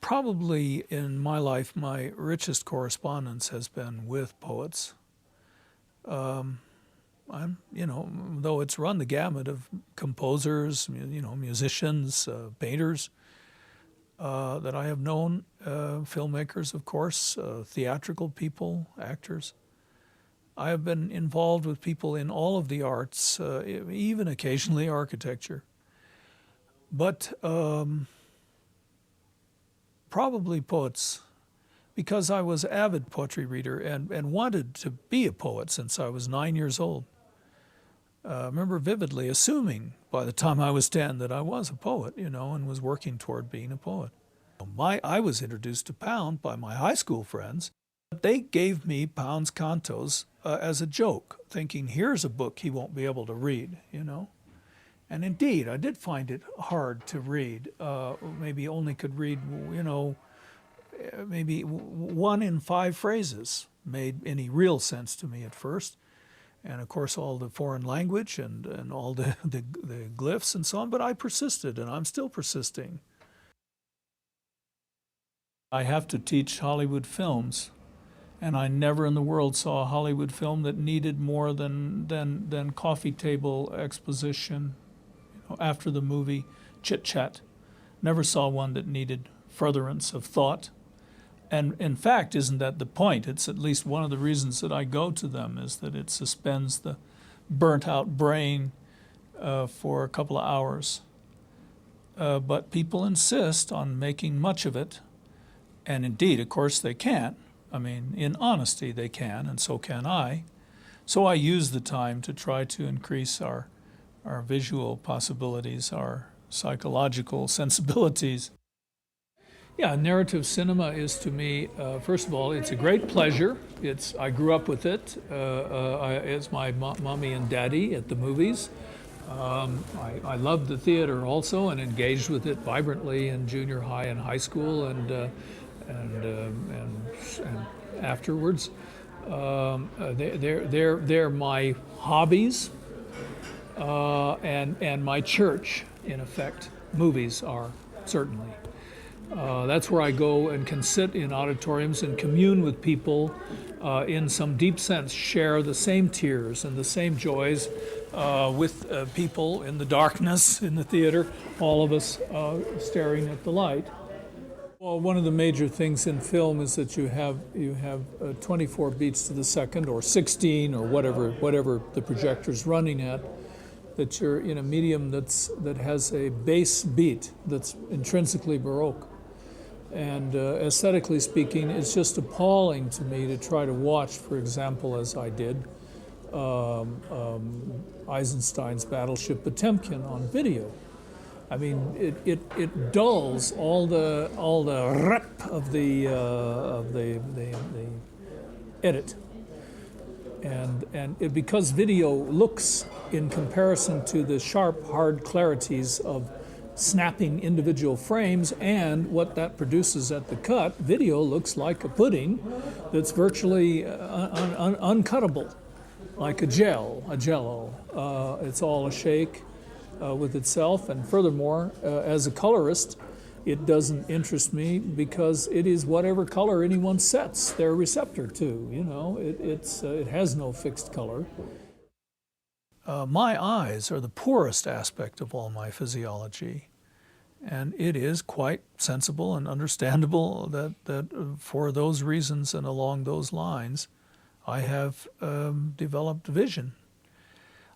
Probably in my life, my richest correspondence has been with poets. Though it's run the gamut of composers, musicians, painters that I have known, filmmakers, of course, theatrical people, actors. I have been involved with people in all of the arts, even occasionally architecture. But probably poets, because I was an avid poetry reader and wanted to be a poet since I was 9 years old. I remember vividly assuming by the time I was 10 that I was a poet, and was working toward being a poet. I was introduced to Pound by my high school friends. They gave me Pound's cantos as a joke, thinking, here's a book he won't be able to read, And indeed, I did find it hard to read. Maybe only could read, maybe 1 in 5 phrases made any real sense to me at first. And of course, all the foreign language and all the glyphs and so on. But I persisted, and I'm still persisting. I have to teach Hollywood films. And I never in the world saw a Hollywood film that needed more than coffee table exposition, after the movie, chit-chat. Never saw one that needed furtherance of thought. And in fact, isn't that the point? It's at least one of the reasons that I go to them, is that it suspends the burnt-out brain for a couple of hours. But people insist on making much of it. And indeed, of course, they can. I mean, in honesty, they can, and so can I. So I use the time to try to increase our visual possibilities, our psychological sensibilities. Yeah, narrative cinema is to me, first of all, it's a great pleasure. I grew up with it. It's my mommy and daddy at the movies. I loved the theater also and engaged with it vibrantly in junior high and high school and afterwards. They're my hobbies and my church, in effect. Movies are, certainly. That's where I go and can sit in auditoriums and commune with people, in some deep sense, share the same tears and the same joys with people in the darkness in the theater, all of us staring at the light. Well, one of the major things in film is that you have 24 beats to the second, or 16, or whatever the projector's running at. That you're in a medium that has a bass beat that's intrinsically Baroque. And aesthetically speaking, it's just appalling to me to try to watch, for example, as I did, Eisenstein's Battleship Potemkin on video. I mean, it dulls all the rep of the edit. And because video looks, in comparison to the sharp, hard clarities of snapping individual frames and what that produces at the cut, video looks like a pudding that's virtually uncuttable, like a jello. It's all a shake with itself, and furthermore, as a colorist, it doesn't interest me because it is whatever color anyone sets their receptor to. It has no fixed color. My eyes are the poorest aspect of all my physiology, and it is quite sensible and understandable that for those reasons and along those lines, I have developed vision.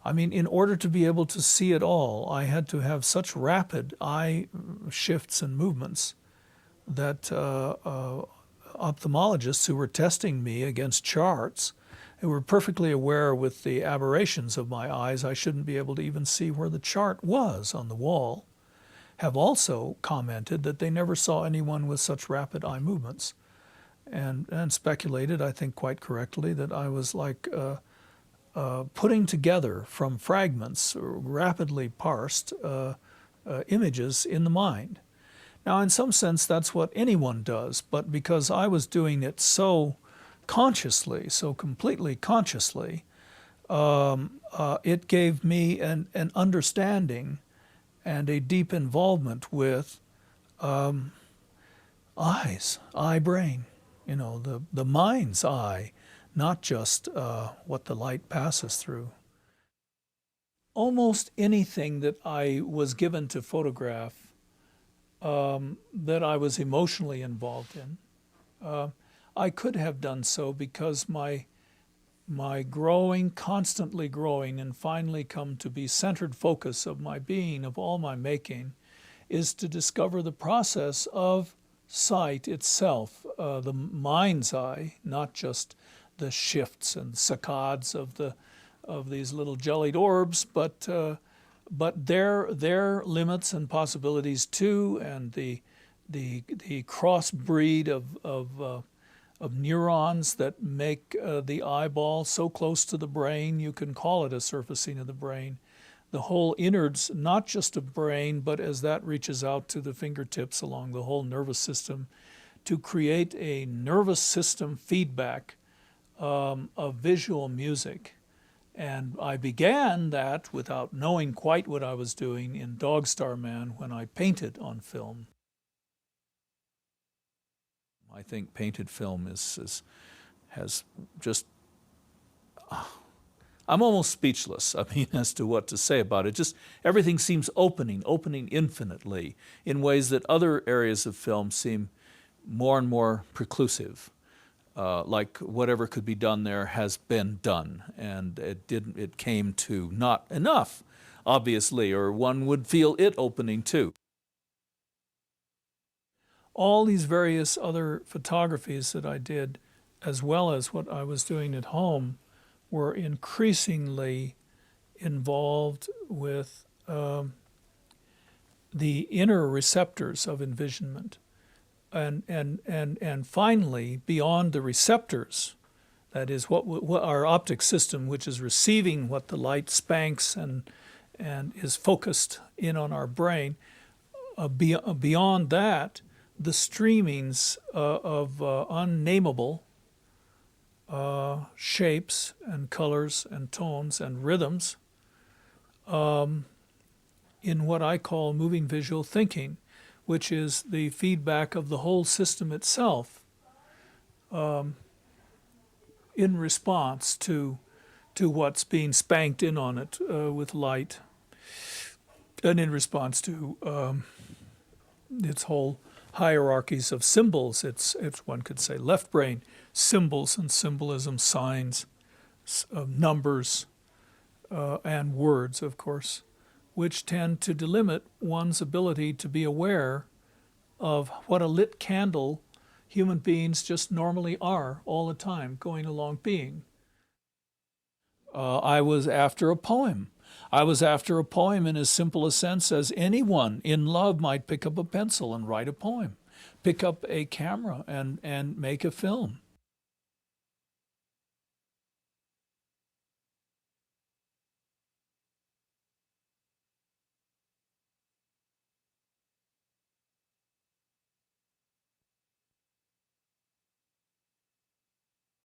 I mean, in order to be able to see it all, I had to have such rapid eye shifts and movements that ophthalmologists who were testing me against charts, who were perfectly aware with the aberrations of my eyes, I shouldn't be able to even see where the chart was on the wall, have also commented that they never saw anyone with such rapid eye movements, and speculated, I think quite correctly, that I was like putting together from fragments, rapidly parsed images in the mind. Now, in some sense, that's what anyone does, but because I was doing it so consciously, so completely consciously, it gave me an understanding and a deep involvement with eyes, eye brain, the mind's eye, not just what the light passes through. Almost anything that I was given to photograph that I was emotionally involved in, I could have done so because my growing, constantly growing, and finally come to be centered focus of my being, of all my making, is to discover the process of sight itself, the mind's eye, not just the shifts and saccades of these little jellied orbs, but their limits and possibilities too, and the crossbreed of neurons that make the eyeball so close to the brain you can call it a surfacing of the brain. The whole innards, not just of brain, but as that reaches out to the fingertips along the whole nervous system, to create a nervous system feedback of visual music. And I began that without knowing quite what I was doing in Dog Star Man when I painted on film. I think painted film has just, I'm almost speechless, as to what to say about it. Just everything seems opening infinitely in ways that other areas of film seem more and more preclusive. Like whatever could be done there has been done, and it came to not enough, obviously, or one would feel it opening too. All these various other photographies that I did, as well as what I was doing at home, were increasingly involved with the inner receptors of envisionment. And finally, beyond the receptors, that is what our optic system, which is receiving what the light spanks and is focused in on our brain, beyond that, the streamings of unnameable shapes and colors and tones and rhythms in what I call moving visual thinking, which is the feedback of the whole system itself in response to what's being spanked in on it with light, and in response to its whole hierarchies of symbols. It's one could say left brain symbols and symbolism, signs, numbers, and words, of course, which tend to delimit one's ability to be aware of what a lit candle human beings just normally are all the time, going along being. I was after a poem. I was after a poem in as simple a sense as anyone in love might pick up a pencil and write a poem, pick up a camera and make a film.